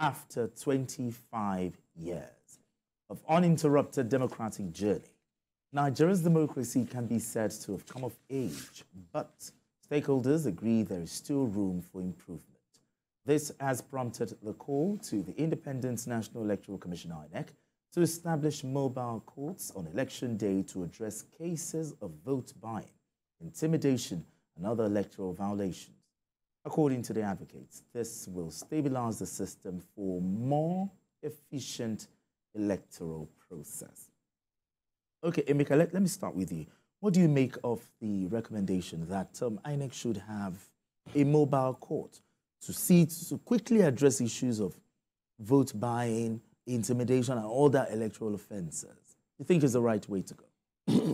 after 25 years of uninterrupted democratic journey, Nigeria's democracy can be said to have come of age, but stakeholders agree there is still room for improvement. This has prompted the call to the Independent National Electoral Commission, INEC, to establish mobile courts on election day to address cases of vote buying, intimidation, and other electoral violations. According to the advocates, this will stabilize the system for more efficient electoral process. Okay, Emeka, let me start with you. What do you make of the recommendation that INEC should have a mobile court to quickly address issues of vote buying, intimidation, and other electoral offences? You think is the right way to go?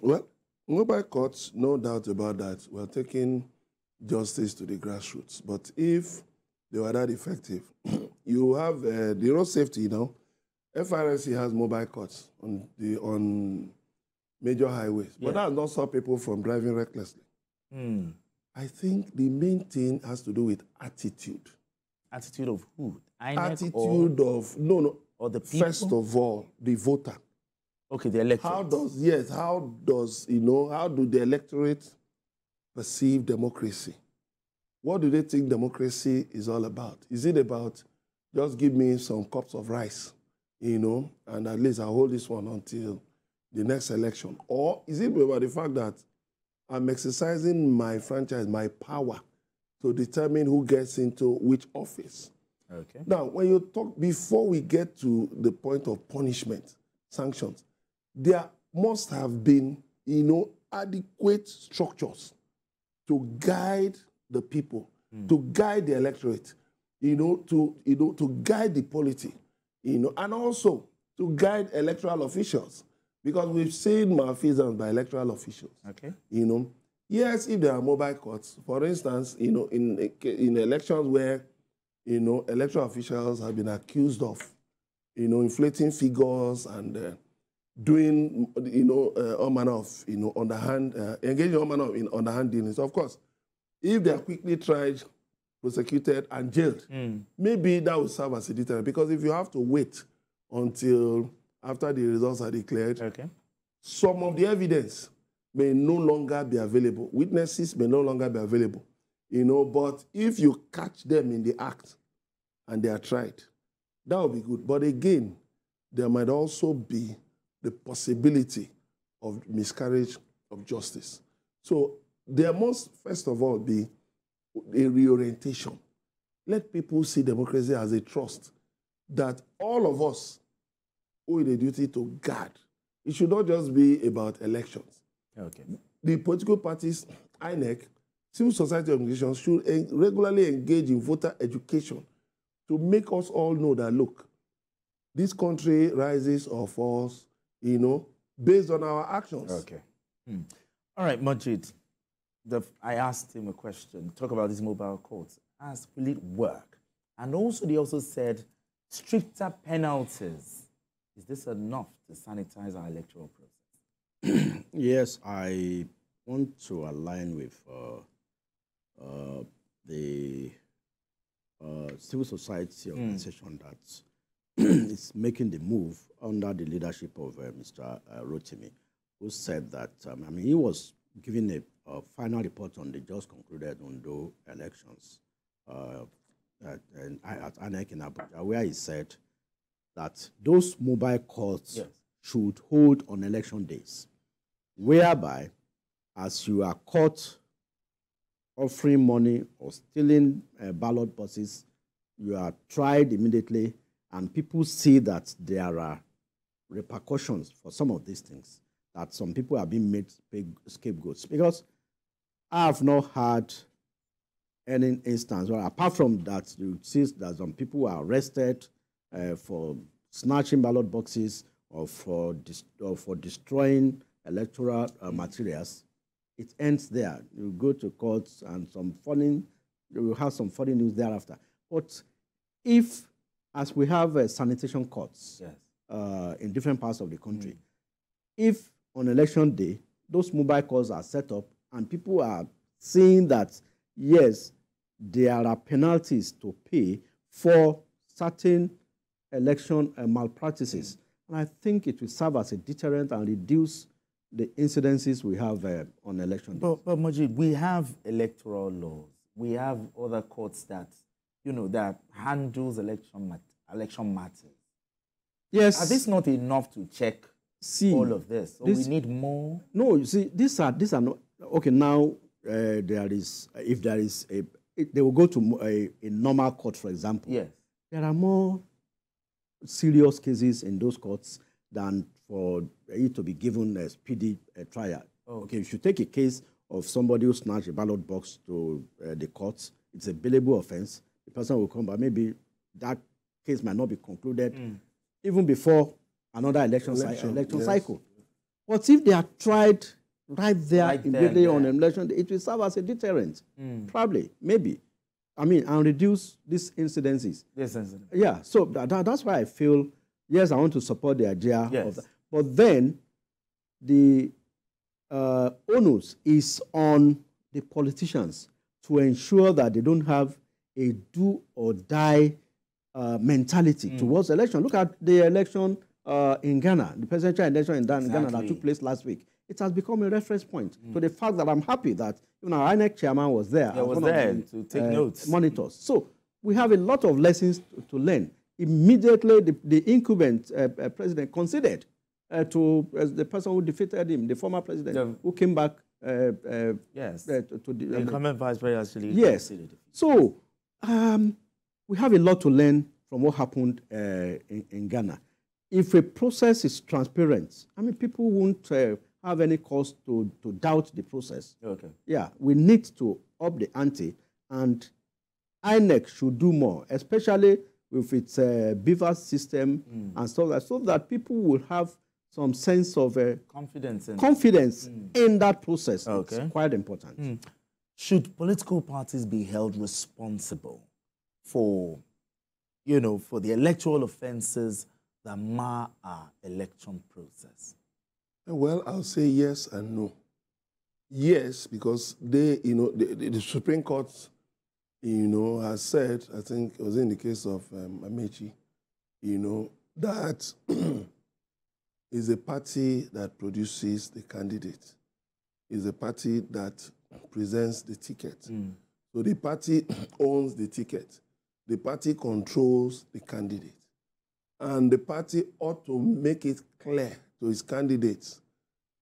Well, mobile courts, no doubt about that. We're taking justice to the grassroots. But if they were that effective, you have the road safety, FRSC has mobile courts on major highways. Yeah. But that does not stop people from driving recklessly. I think the main thing has to do with attitude. Attitude of who? INEC attitude of, or the people? First of all, the voter. Okay, the electorate. How do the electorate perceive democracy? What do they think democracy is all about? Is it about just give me some cups of rice, and at least I'll hold this one until the next election? Or is it about the fact that I'm exercising my franchise, my power, to determine who gets into which office? Okay. Now, when you talk, before we get to the point of punishment, sanctions, there must have been, adequate structures to guide the people, to guide the electorate, to guide the polity, and also to guide electoral officials. Because we've seen malfeasance by electoral officials. Okay. Yes, if there are mobile courts, for instance, in elections where, electoral officials have been accused of, inflating figures and doing, all manner of, underhand, engaging all manner of underhand dealings. Of course, if they are quickly tried, prosecuted, and jailed, maybe that will serve as a deterrent. Because if you have to wait until after the results are declared, okay, some of the evidence may no longer be available. Witnesses may no longer be available. But if you catch them in the act and they are tried, that will be good. But again, there might also be the possibility of miscarriage of justice. So there must, first of all, be a reorientation. Let people see democracy as a trust that all of us owe a duty to guard. It should not just be about elections. Okay. The political parties, INEC, civil society organizations should regularly engage in voter education to make us all know that, look, this country rises or falls, based on our actions. Okay. All right, Majid, I asked him a question, talk about these mobile courts. Asked, will it work? And also, they also said, stricter penalties. Is this enough to sanitize our electoral process? Yes, I want to align with the civil society organization that is making the move under the leadership of Mr. Rotimi, who said that, he was giving a final report on the just concluded Ondo elections at INEC in Abuja, where he said that those mobile courts should hold on election days, whereby, as you are caught offering money or stealing ballot boxes, you are tried immediately, and people see that there are repercussions for some of these things, that some people are being made scapegoats. Because I have not had any instance, well, apart from that, you see that some people are arrested for snatching ballot boxes or for destroying electoral materials. It ends there. You go to courts and you will have some funny news thereafter. But if, as we have sanitation courts in different parts of the country, if on election day, those mobile courts are set up and people are seeing that, yes, there are penalties to pay for certain election malpractices. And I think it will serve as a deterrent and reduce the incidences we have on election days. But Majid, we have electoral laws. We have other courts that, that handles election matters. Yes. Are this not enough to check all of this? Or we need more? No, you see, these are not, okay, now if there is they will go to a normal court, for example. Yes. There are more serious cases in those courts than for it to be given a speedy trial. Okay, if you take a case of somebody who snatched a ballot box to the courts, it's a bailable offense. The person will come back. Maybe that case might not be concluded even before another election cycle. But if they are tried right there immediately on election day, it will serve as a deterrent. Probably, maybe. I mean, and reduce these incidences. Yes, incident. Yeah, so that's why I feel, yes, I want to support the idea of that. But then the onus is on the politicians to ensure that they don't have a do-or-die mentality towards election. Look at the election in Ghana, the presidential election in Ghana that took place last week. It has become a reference point to the fact that I'm happy that our INEC chairman was there. Yeah, was there to take notes. Monitors. So we have a lot of lessons to learn. Immediately, the incumbent president conceded to the person who defeated him, the former president, who came back. Yes. To the incumbent vice president actually. Yes. So we have a lot to learn from what happened in Ghana. If a process is transparent, I mean, people won't have any cause to doubt the process. Okay. Yeah, we need to up the ante, and INEC should do more, especially with its beaver system and stuff like that, so that people will have some sense of confidence in that process. Okay. It's quite important. Should political parties be held responsible for, for the electoral offenses that mar our election process? Well, I'll say yes and no. Yes, because they, the Supreme Court, has said, I think it was in the case of Amechi, that is a party that produces the candidate, is a party that presents the ticket. So the party owns the ticket. The party controls the candidate. And the party ought to make it clear to its candidates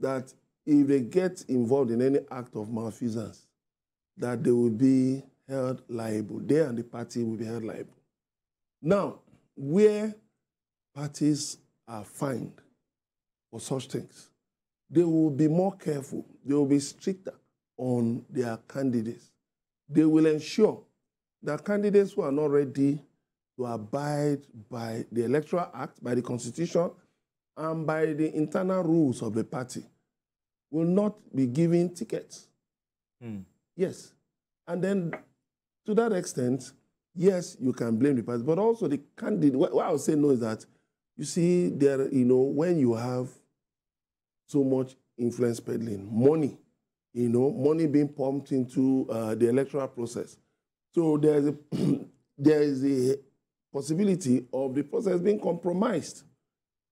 that if they get involved in any act of malfeasance, that they will be held liable. They and the party will be held liable. Now, where parties are fined for such things, they will be more careful. They will be stricter on their candidates. They will ensure that candidates who are not ready to abide by the Electoral Act, by the Constitution, and by the internal rules of the party will not be given tickets. Yes. And then, to that extent, yes, you can blame the party, but also the candidate. What I would say no is that, you see, there, when you have so much influence peddling, money, money being pumped into the electoral process. So there is a possibility of the process being compromised.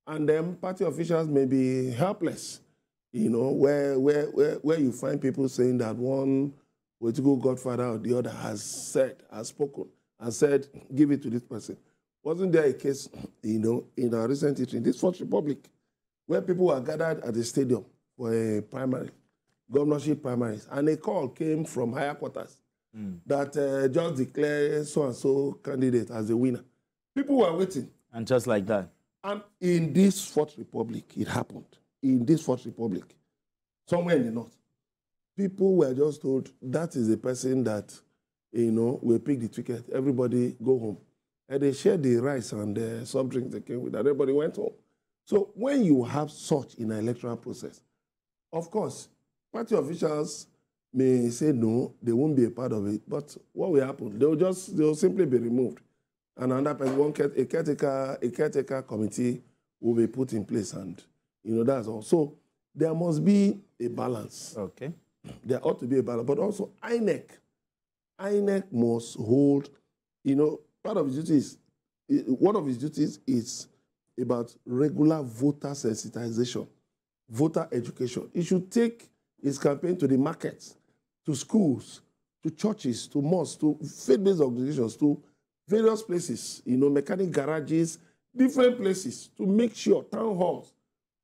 And then party officials may be helpless, where you find people saying that one political godfather or the other has spoken, and said, give it to this person. Wasn't there a case, in our recent history, in this Fourth Republic, where people were gathered at the stadium for a primary, governorship primaries, and a call came from higher quarters that just declare so-and-so candidate as the winner. People were waiting. And just like that. And in this Fourth Republic, it happened. In this Fourth Republic, somewhere in the north, people were just told, that is the person that, will pick the ticket. Everybody go home. And they shared the rice and the soft drinks they came with. Everybody went home. So when you have such in an electoral process, of course, party officials may say no, they won't be a part of it. But what will happen? They'll simply be removed. And another person, a caretaker committee will be put in place, and that's all. So there must be a balance. Okay. There ought to be a balance, but also INEC must hold. Part of the duty is one of his duties is about regular voter sensitization, voter education. He should take his campaign to the markets, to schools, to churches, to mosques, to faith-based organizations, to various places, mechanic garages, different places, to make sure, town halls,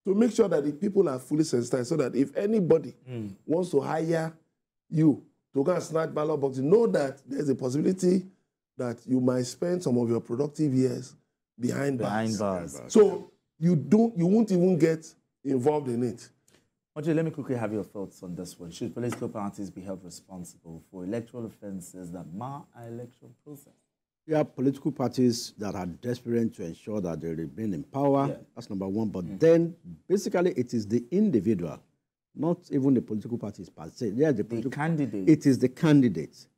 to make sure that the people are fully sensitized so that if anybody wants to hire you to go and snatch ballot boxes, know that there's a possibility that you might spend some of your productive years behind bars. So you won't even get involved in it. Oje, let me quickly have your thoughts on this one. Should political parties be held responsible for electoral offences that mar our election process? You have political parties that are desperate to ensure that they remain in power. Yeah. That's number one. But then, basically, it is the individual, not even the political parties per se. Yeah, the candidate. It is the candidates.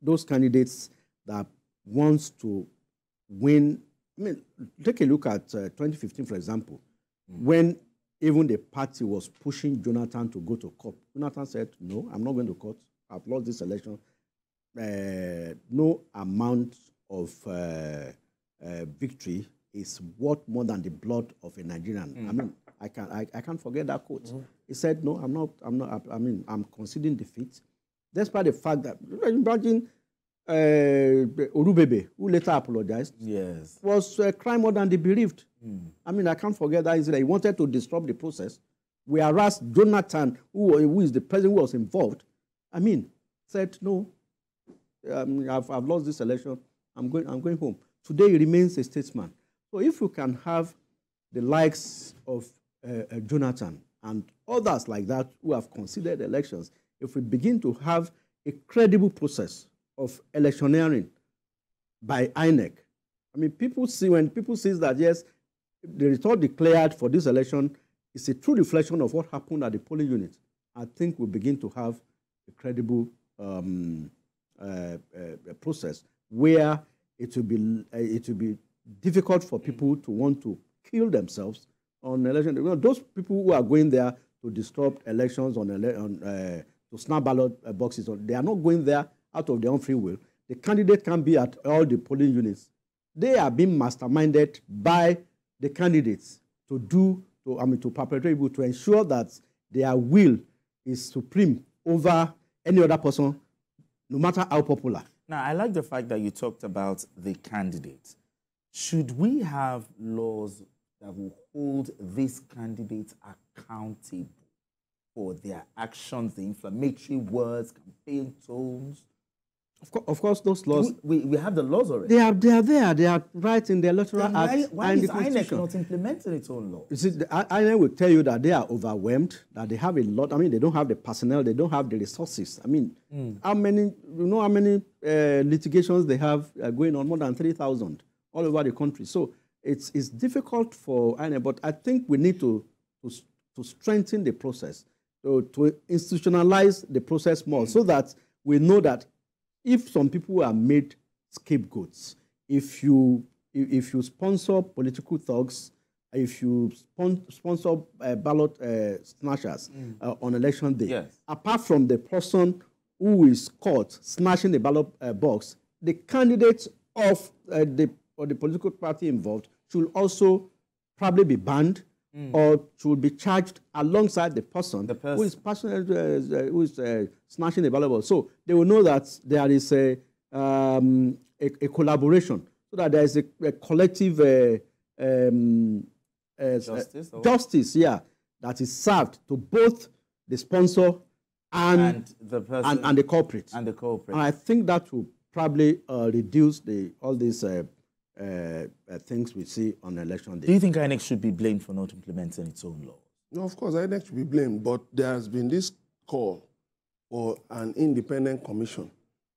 Those candidates that wants to win. I mean, take a look at 2015, for example, when even the party was pushing Jonathan to go to court. Jonathan said, no, I'm not going to court. I've lost this election. No amount of victory is worth more than the blood of a Nigerian. I mean, I can't forget that quote. He said, no, I'm conceding defeat. Despite the fact that, imagine Orubebe, who later apologized, yes, was crying more than the bereaved. I mean, I can't forget that incident. He wanted to disrupt the process. Whereas Jonathan, who is the president who was involved, said, no, I've lost this election. I'm going home. Today he remains a statesman. So if you can have the likes of Jonathan and others like that who have considered elections, if we begin to have a credible process of electioneering by INEC, when people see that, yes, the result declared for this election is a true reflection of what happened at the polling unit, I think we'll begin to have a credible process where it will be difficult for people to want to kill themselves on election. Those people who are going there to disrupt elections to snap ballot boxes, they are not going there out of their own free will. The candidate can be at all the polling units. They are being masterminded by the candidates to perpetrate evil, to ensure that their will is supreme over any other person, no matter how popular. Now, I like the fact that you talked about the candidates. Should we have laws that will hold these candidates accountable for their actions, the inflammatory words, campaign tones? Of course, those laws... We have the laws already. They are there. They are right in the Electoral Act. Why is INEC not implementing its own law? You see, the INEC will tell you that they are overwhelmed, that they have a lot. They don't have the personnel. They don't have the resources. How many litigations they have going on? More than 3,000 all over the country. So it's difficult for INEC, but I think we need to strengthen the process, to institutionalize the process more so that we know that if some people are made scapegoats, if you sponsor political thugs, if you sponsor ballot snatchers on election day, yes, apart from the person who is caught snatching the ballot box, the candidates of the political party involved should also probably be banned or should be charged alongside the person who is snatching the ballot box. So they will know that there is a collaboration, so that there is a collective justice, that is served to both the sponsor and the person and the culprit. And I think that will probably reduce all these things we see on election day. Do you think INEC should be blamed for not implementing its own laws? No, of course, INEC should be blamed, but there has been this call for an independent commission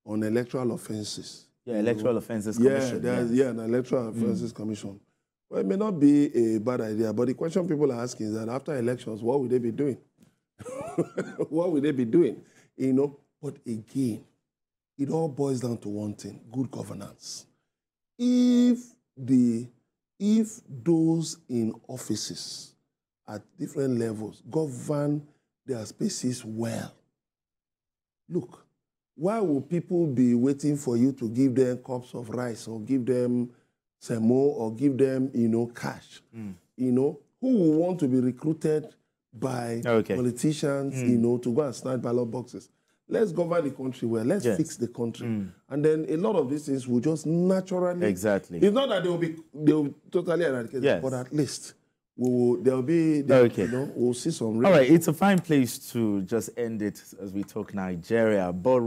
on electoral offences. Yeah, Electoral Offences Commission. An Electoral Offences Commission. Well, it may not be a bad idea, but the question people are asking is that after elections, what will they be doing? What will they be doing? But again, it all boils down to one thing: good governance. If those in offices at different levels govern their spaces well, look, why will people be waiting for you to give them cups of rice or give them semo or give them, cash. Who will want to be recruited by politicians, to go and snatch ballot boxes? Let's govern the country well. Let's fix the country. And then a lot of these things will just naturally... Exactly. It's not that they'll totally eradicate it, but at least we'll see some... All right, it's a fine place to just end it as we talk Nigeria. But